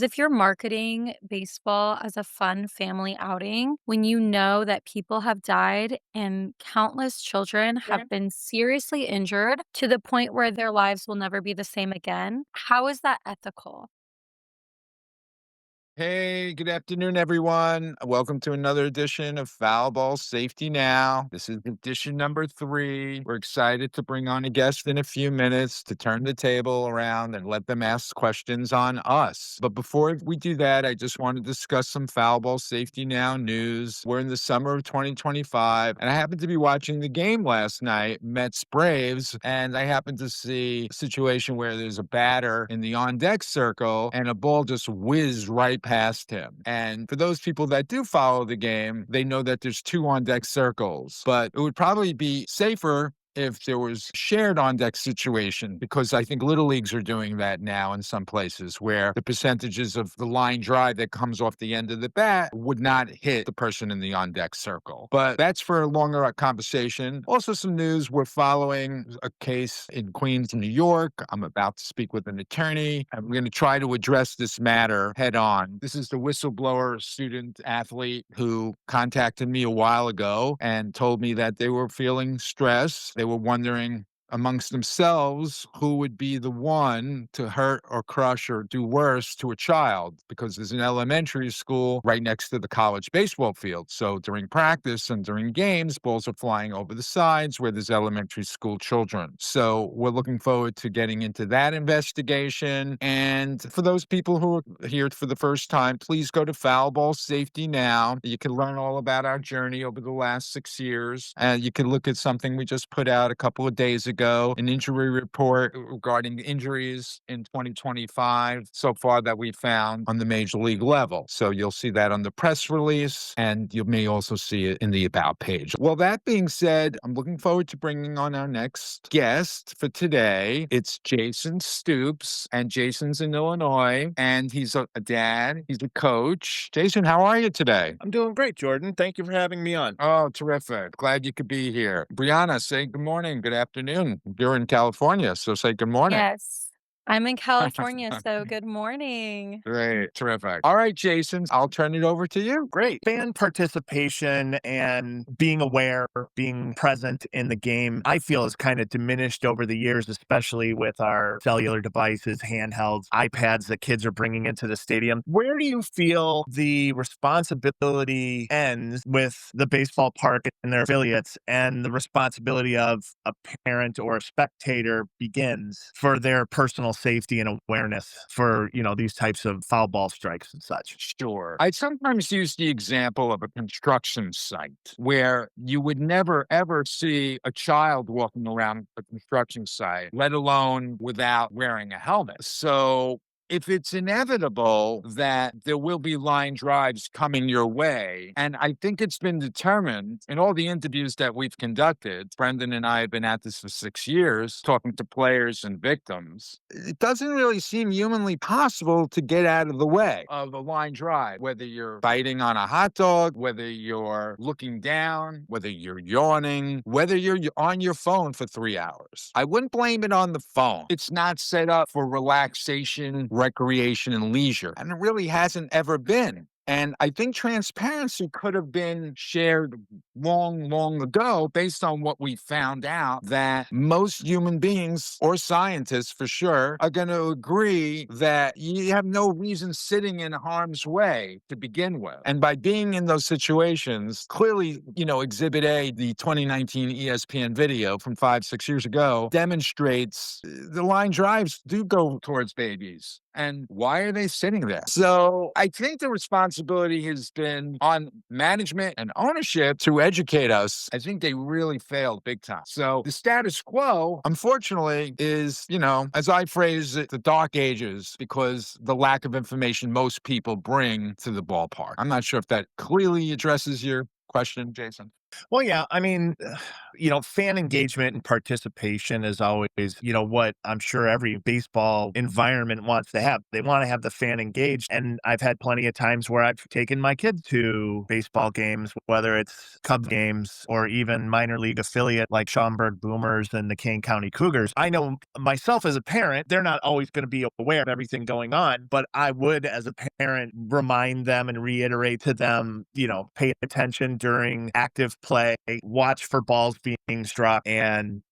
Because if you're marketing baseball as a fun family outing, when you know that people have died and countless children have been seriously injured to the point where their lives will never be the same again, how is that ethical? Hey, good afternoon, everyone. Welcome to another edition of Foul Ball Safety Now. This is edition number 3. We're excited to bring on a guest in a few minutes to turn the table around and let them ask questions on us. But before we do that, I just want to discuss some Foul Ball Safety Now news. We're in the summer of 2025, and I happened to be watching the game last night, Mets Braves, and I happened to see a situation where there's a batter in the on deck circle and a ball just whizzed right past him. And for those people that do follow the game, they know that there's 2 on deck circles, but it would probably be safer if there was shared on deck situation, because I think little leagues are doing that now in some places where the percentages of the line drive that comes off the end of the bat would not hit the person in the on deck circle. But that's for a longer conversation. Also, some news: we're following a case in Queens, New York. I'm about to speak with an attorney, and we're going to try to address this matter head on. This is the whistleblower student athlete who contacted me a while ago and told me that they were feeling stress. They were wondering amongst themselves who would be the one to hurt or crush or do worse to a child, because there's an elementary school right next to the college baseball field. So during practice and during games, balls are flying over the sides where there's elementary school children. So we're looking forward to getting into that investigation. And for those people who are here for the first time, please go to Foul Ball Safety Now. You can learn all about our journey over the last 6 years. And you can look at something we just put out a couple of days ago, an injury report regarding injuries in 2025 so far that we found on the major league level. So you'll see that on the press release, and you may also see it in the About page. Well, that being said, I'm looking forward to bringing on our next guest for today. It's Jason Stoops, and Jason's in Illinois, and he's a dad, he's a coach. Jason, how are you today? I'm doing great, Jordan. Thank you for having me on. Oh, terrific. Glad you could be here. Brianna, say good morning, good afternoon. You're in California, so say good morning. Yes. I'm in California, so good morning. Great, terrific. All right, Jason, I'll turn it over to you. Great. Fan participation and being aware, being present in the game, I feel has kind of diminished over the years, especially with our cellular devices, handhelds, iPads that kids are bringing into the stadium. Where do you feel the responsibility ends with the baseball park and their affiliates, and the responsibility of a parent or a spectator begins for their personal safety and awareness for, these types of foul ball strikes and such? Sure. I sometimes use the example of a construction site where you would never, ever see a child walking around a construction site, let alone without wearing a helmet. So if it's inevitable that there will be line drives coming your way, and I think it's been determined in all the interviews that we've conducted, Brendan and I have been at this for 6 years, talking to players and victims, it doesn't really seem humanly possible to get out of the way of a line drive, whether you're biting on a hot dog, whether you're looking down, whether you're yawning, whether you're on your phone for 3 hours. I wouldn't blame it on the phone. It's not set up for relaxation, recreation, and leisure, and it really hasn't ever been. And I think transparency could have been shared long, long ago based on what we found out, that most human beings, or scientists for sure, are going to agree that you have no reason sitting in harm's way to begin with. And by being in those situations, clearly, Exhibit A, the 2019 ESPN video from 5, 6 years ago, demonstrates the line drives do go towards babies. And why are they sitting there? So I think the responsibility has been on management and ownership to educate us. I think they really failed big time. So the status quo, unfortunately, is, as I phrase it, the dark ages, because the lack of information most people bring to the ballpark. I'm not sure if that clearly addresses your question, Jason. Well, yeah, I mean, fan engagement and participation is always, what I'm sure every baseball environment wants to have. They want to have the fan engaged. And I've had plenty of times where I've taken my kids to baseball games, whether it's Cub games or even minor league affiliate like Schaumburg Boomers and the Kane County Cougars. I know myself as a parent, they're not always going to be aware of everything going on, but I would, as a parent, remind them and reiterate to them, pay attention during active play, watch for balls being struck, and,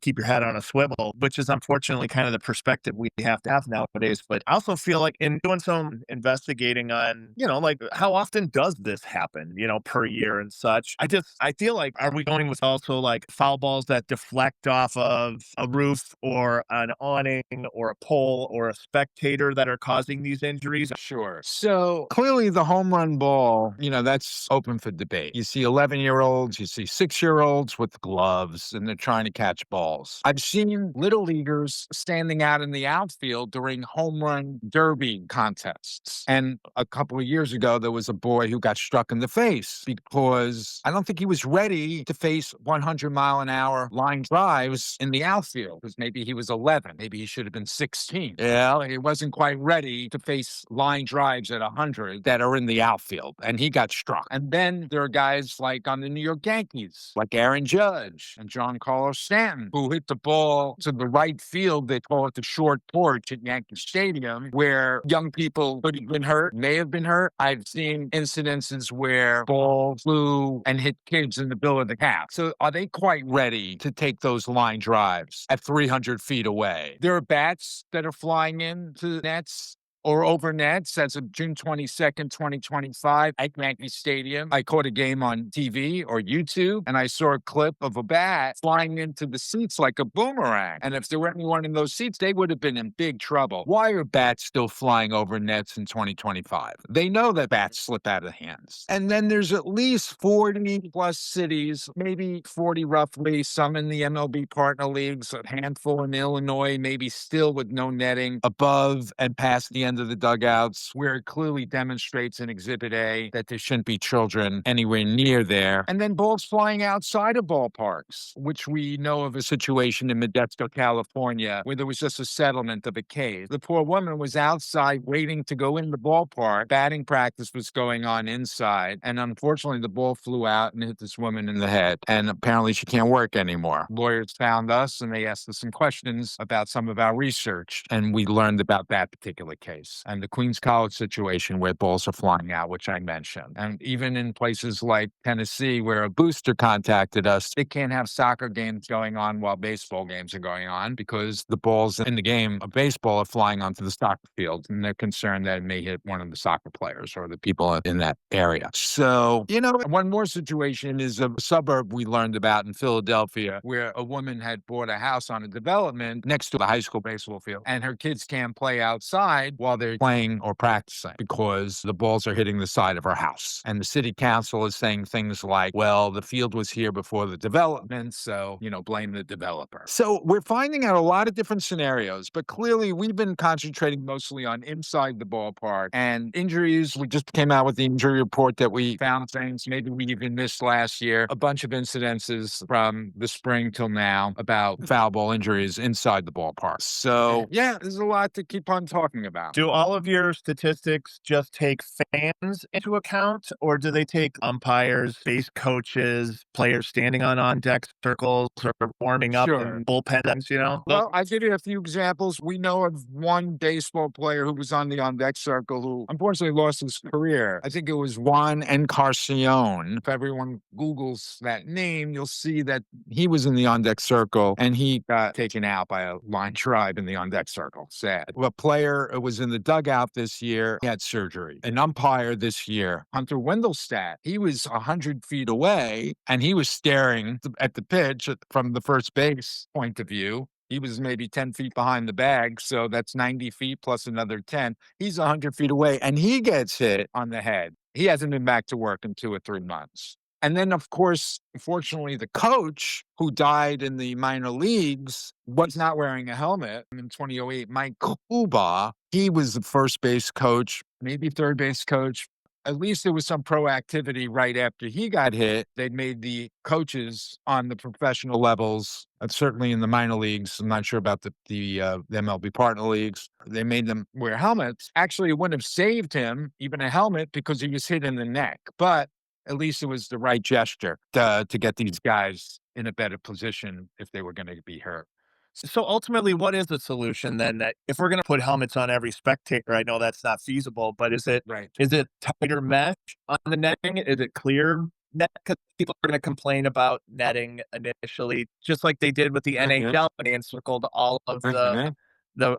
keep your head on a swivel, which is unfortunately kind of the perspective we have to have nowadays. But I also feel like in doing some investigating on, like how often does this happen, per year and such? I feel like, are we going with also like foul balls that deflect off of a roof or an awning or a pole or a spectator that are causing these injuries? Sure. So clearly, the home run ball, that's open for debate. You see 11-year-olds, you see 6-year-olds with gloves, and they're trying to catch balls. I've seen little leaguers standing out in the outfield during home run derby contests. And a couple of years ago, there was a boy who got struck in the face because I don't think he was ready to face 100-mile-an-hour line drives in the outfield because maybe he was 11. Maybe he should have been 16. Yeah, he wasn't quite ready to face line drives at 100 that are in the outfield, and he got struck. And then there are guys like on the New York Yankees, like Aaron Judge and Giancarlo Stanton, who hit the ball to the right field. They call it the short porch at Yankee Stadium, where young people could have been hurt, may have been hurt. I've seen incidences where balls flew and hit kids in the bill of the calf. So are they quite ready to take those line drives at 300 feet away? There are bats that are flying into nets or over nets as of June 22nd, 2025 at Yankee Stadium. I caught a game on TV or YouTube, and I saw a clip of a bat flying into the seats like a boomerang. And if there were anyone in those seats, they would have been in big trouble. Why are bats still flying over nets in 2025? They know that bats slip out of hands. And then there's at least 40 plus cities, maybe 40 roughly, some in the MLB partner leagues, a handful in Illinois, maybe still with no netting above and past the end of the dugouts, where it clearly demonstrates in Exhibit A that there shouldn't be children anywhere near there. And then balls flying outside of ballparks, which we know of a situation in Modesto, California, where there was just a settlement of a case. The poor woman was outside waiting to go in the ballpark. Batting practice was going on inside. And unfortunately, the ball flew out and hit this woman in the head. And apparently she can't work anymore. Lawyers found us and they asked us some questions about some of our research. And we learned about that particular case. And the Queens College situation where balls are flying out, which I mentioned. And even in places like Tennessee, where a booster contacted us, they can't have soccer games going on while baseball games are going on because the balls in the game of baseball are flying onto the soccer field. And they're concerned that it may hit one of the soccer players or the people in that area. So, one more situation is a suburb we learned about in Philadelphia, where a woman had bought a house on a development next to the high school baseball field, and her kids can't play outside while they're playing or practicing because the balls are hitting the side of her house. And the city council is saying things like, well, the field was here before the development, so, blame the developer. So we're finding out a lot of different scenarios, but clearly we've been concentrating mostly on inside the ballpark and injuries. We just came out with the injury report that we found things maybe we even missed last year, a bunch of incidences from the spring till now about foul ball injuries inside the ballpark. So yeah, there's a lot to keep on talking about. Do all of your statistics just take fans into account, or do they take umpires, base coaches, players standing on deck circles, or warming up Sure. in bullpens? Well, I'll give you a few examples. We know of one baseball player who was on the on-deck circle who unfortunately lost his career. I think it was Juan Encarnacion. If everyone Googles that name, you'll see that he was in the on-deck circle and he got taken out by a line drive in the on-deck circle. Sad. A player was in the dugout this year. He had surgery. An umpire this year, Hunter Wendelstadt, he was 100 feet away and he was staring at the pitch from the first base point of view. He was maybe 10 feet behind the bag, so that's 90 feet plus another 10. He's 100 feet away, and he gets hit on the head. He hasn't been back to work in 2 or 3 months. And then, of course, unfortunately, the coach who died in the minor leagues was not wearing a helmet. In 2008, Mike Kuba, he was the first base coach, maybe third base coach. at least there was some proactivity right after he got hit. They'd made the coaches on the professional levels, certainly in the minor leagues. I'm not sure about the MLB partner leagues. They made them wear helmets. Actually, it wouldn't have saved him, even a helmet, because he was hit in the neck. But at least it was the right gesture to get these guys in a better position if they were going to be hurt. So ultimately, what is the solution then? That if we're going to put helmets on every spectator, I know that's not feasible, but Right. is it tighter mesh on the netting? Is it clear net? Because people are going to complain about netting initially, just like they did with the NHL when they encircled all of the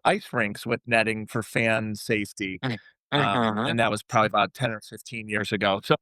ice rinks with netting for fan safety. And that was probably about 10 or 15 years ago. So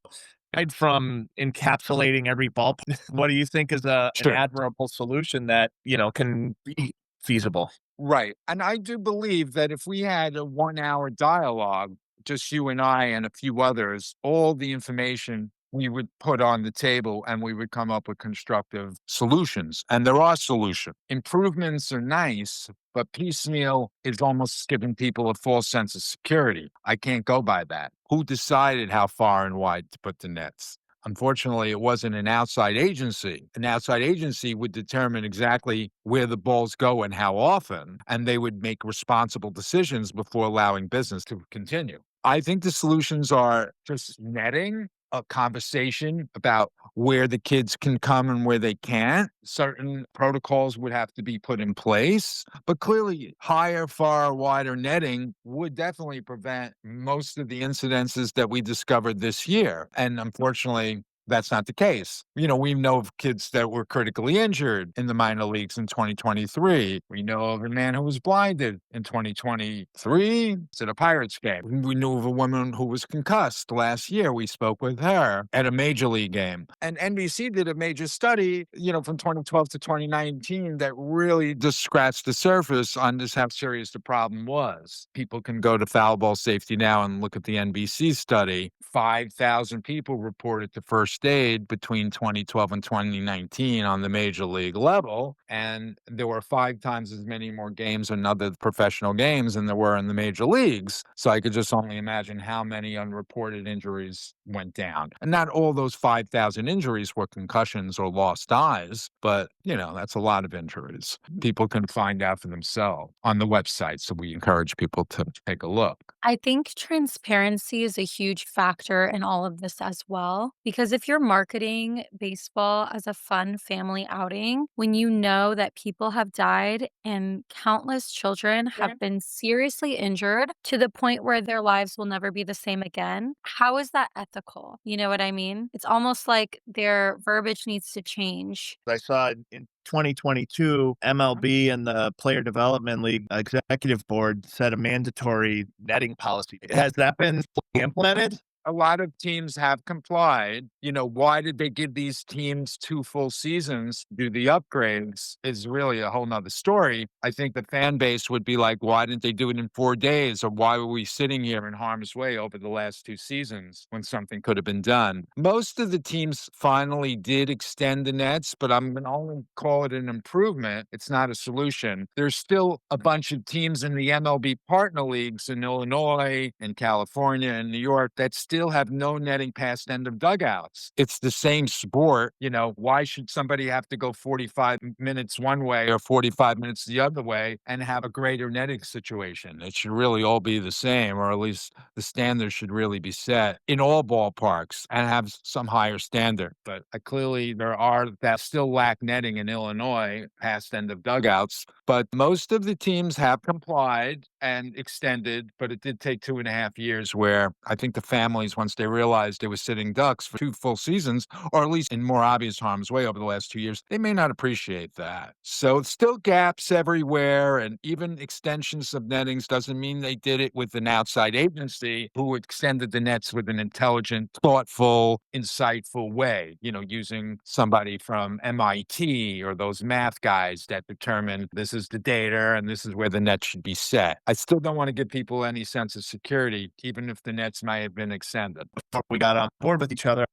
aside from encapsulating every ball, what do you think is an Sure. admirable solution that, can be feasible? Right. And I do believe that if we had a 1 hour dialogue, just you and I and a few others, all the information we would put on the table and we would come up with constructive solutions. And there are solutions. Improvements are nice, but piecemeal is almost giving people a false sense of security. I can't go by that. Who decided how far and wide to put the nets? Unfortunately, it wasn't an outside agency. An outside agency would determine exactly where the balls go and how often, and they would make responsible decisions before allowing business to continue. I think the solutions are just netting, a conversation about where the kids can come and where they can't. Certain protocols would have to be put in place, but clearly higher, far, wider netting would definitely prevent most of the incidences that we discovered this year. And unfortunately, that's not the case. We know of kids that were critically injured in the minor leagues in 2023. We know of a man who was blinded in 2023 at a Pirates game. We knew of a woman who was concussed last year. We spoke with her at a major league game. And NBC did a major study, from 2012 to 2019 that really just scratched the surface on just how serious the problem was. People can go to Foul Ball Safety Now and look at the NBC study. 5,000 people reported to first aid between 2012 and 2019 on the major league level. And there were 5 times as many more games and other professional games than there were in the major leagues. So I could just only imagine how many unreported injuries went down. And not all those 5,000 injuries were concussions or lost eyes, but, that's a lot of injuries. People can find out for themselves on the website. So we encourage people to take a look. I think transparency is a huge factor in all of this as well. Because if you're marketing baseball as a fun family outing, when you know that people have died and countless children have been seriously injured to the point where their lives will never be the same again, how is that ethical? You know what I mean? It's almost like their verbiage needs to change. I saw in 2022, MLB and the Player Development League Executive Board set a mandatory netting policy. Has that been fully implemented? A lot of teams have complied. Why did they give these teams 2 full seasons to do the upgrades is really a whole nother story. I think the fan base would be like, why didn't they do it in 4 days? Or why were we sitting here in harm's way over the last 2 seasons when something could have been done? Most of the teams finally did extend the nets, but I'm going to only call it an improvement. It's not a solution. There's still a bunch of teams in the MLB partner leagues in Illinois and California and New York that still have no netting past end of dugouts. It's the same sport. Why should somebody have to go 45 minutes one way or 45 minutes the other way and have a greater netting situation? It should really all be the same, or at least the standards should really be set in all ballparks and have some higher standard. But clearly there are that still lack netting in Illinois past end of dugouts. But most of the teams have complied and extended, but it did take 2.5 years where I think the families, once they realized they were sitting ducks for 2 full seasons, or at least in more obvious harm's way over the last 2 years, they may not appreciate that. So it's still gaps everywhere, and even extensions of nettings doesn't mean they did it with an outside agency who extended the nets with an intelligent, thoughtful, insightful way, using somebody from MIT or those math guys that determine this is the data and this is where the net should be set. I still don't want to give people any sense of security, even if the nets may have been extended. Before we got on board with each other,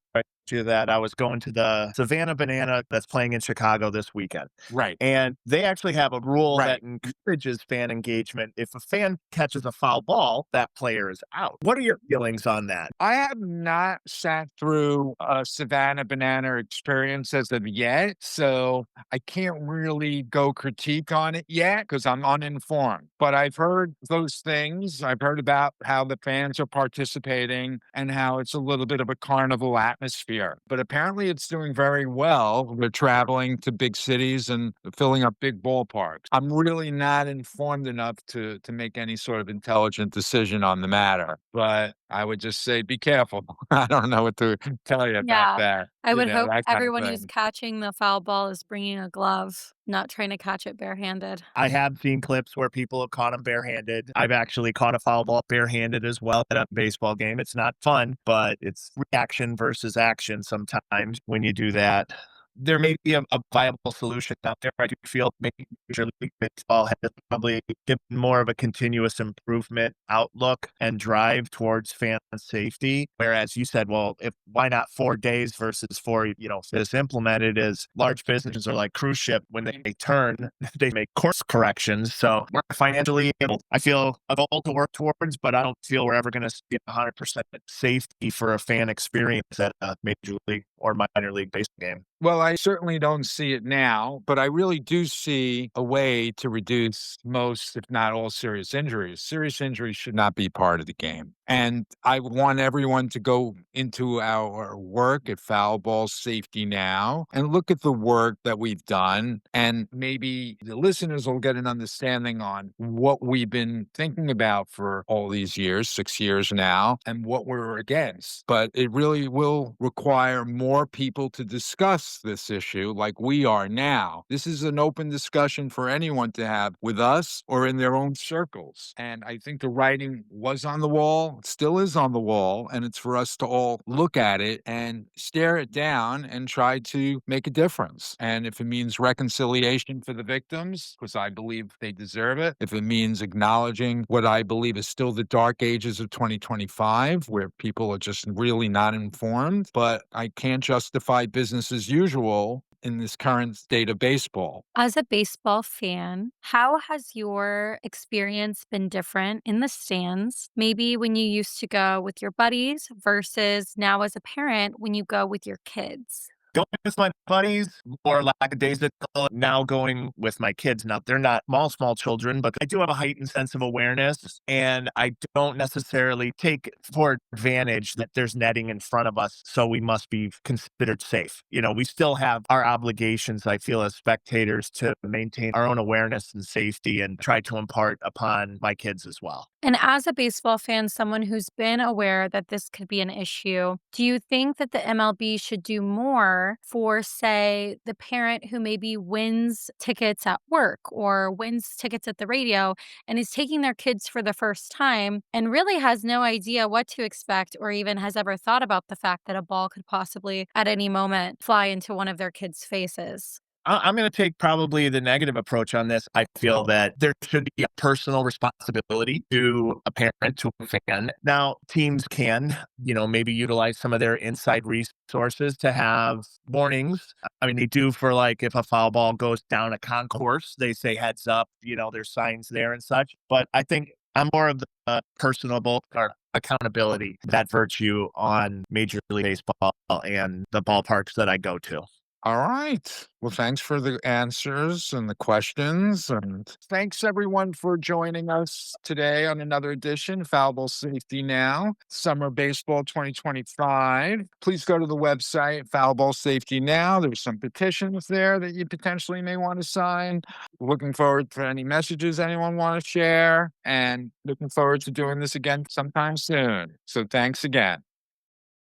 you that I was going to the Savannah Banana that's playing in Chicago this weekend. Right. And they actually have a rule Right. that encourages fan engagement. If a fan catches a foul ball, that player is out. What are your feelings on that? I have not sat through a Savannah Banana experience as of yet, so I can't really go critique on it yet because I'm uninformed. But I've heard those things. I've heard about how the fans are participating and how it's a little bit of a carnival atmosphere. But apparently it's doing very well. They're traveling to big cities and filling up big ballparks. I'm really not informed enough to make any sort of intelligent decision on the matter, but I would just say be careful. I don't know what to tell you about Yeah. that, I would hope that kind of everyone who's thing. catching the foul ball is bringing a glove, not trying to catch it barehanded. I have seen clips where people have caught them barehanded. I've actually caught a foul ball barehanded as well at a baseball game. It's not fun, but it's reaction versus action sometimes when you do that. There may be a viable solution out there. I do feel maybe Major League Baseball has probably given more of a continuous improvement outlook and drive towards fan safety. Whereas you said, well, if why not 4 days versus four, this implemented is large businesses are like cruise ship. When they turn, they make course corrections. So we're financially able, I feel, a goal to work towards, but I don't feel we're ever going to see 100% safety for a fan experience at a major league or minor league baseball game. Well, I certainly don't see it now, but I really do see a way to reduce most, if not all, serious injuries. Serious injuries should not be part of the game. And I want everyone to go into our work at Foul Ball Safety Now and look at the work that we've done. And maybe the listeners will get an understanding on what we've been thinking about for all these years, 6 years now, and what we're against. But it really will require more people to discuss this issue like we are now. This is an open discussion for anyone to have with us or in their own circles. And I think the writing was on the wall, still is on the wall, and it's for us to all look at it and stare it down and try to make a difference. And if it means reconciliation for the victims, because I believe they deserve it, if it means acknowledging what I believe is still the dark ages of 2025, where people are just really not informed, but I can't justify business as usual in this current state of baseball. As a baseball fan, how has your experience been different in the stands? Maybe when you used to go with your buddies versus now as a parent when you go with your kids? Going with my buddies, more lackadaisical, now going with my kids. Now, they're not small children, but I do have a heightened sense of awareness, and I don't necessarily take for advantage that there's netting in front of us, so we must be considered safe. We still have our obligations, I feel, as spectators to maintain our own awareness and safety and try to impart upon my kids as well. And as a baseball fan, someone who's been aware that this could be an issue, do you think that the MLB should do more for, say, the parent who maybe wins tickets at work or wins tickets at the radio and is taking their kids for the first time and really has no idea what to expect or even has ever thought about the fact that a ball could possibly at any moment fly into one of their kids' faces? I'm going to take probably the negative approach on this. I feel that there should be a personal responsibility to a parent, to a fan. Now, teams can, maybe utilize some of their inside resources to have warnings. I mean, they do for like if a foul ball goes down a concourse, they say heads up, there's signs there and such. But I think I'm more of the personable or accountability, that virtue on Major League Baseball and the ballparks that I go to. All right. Well, thanks for the answers and the questions. And thanks everyone for joining us today on another edition, Foul Ball Safety Now, Summer Baseball 2025. Please go to the website, Foul Ball Safety Now. There's some petitions there that you potentially may want to sign. Looking forward for any messages anyone want to share, and looking forward to doing this again sometime soon. So thanks again.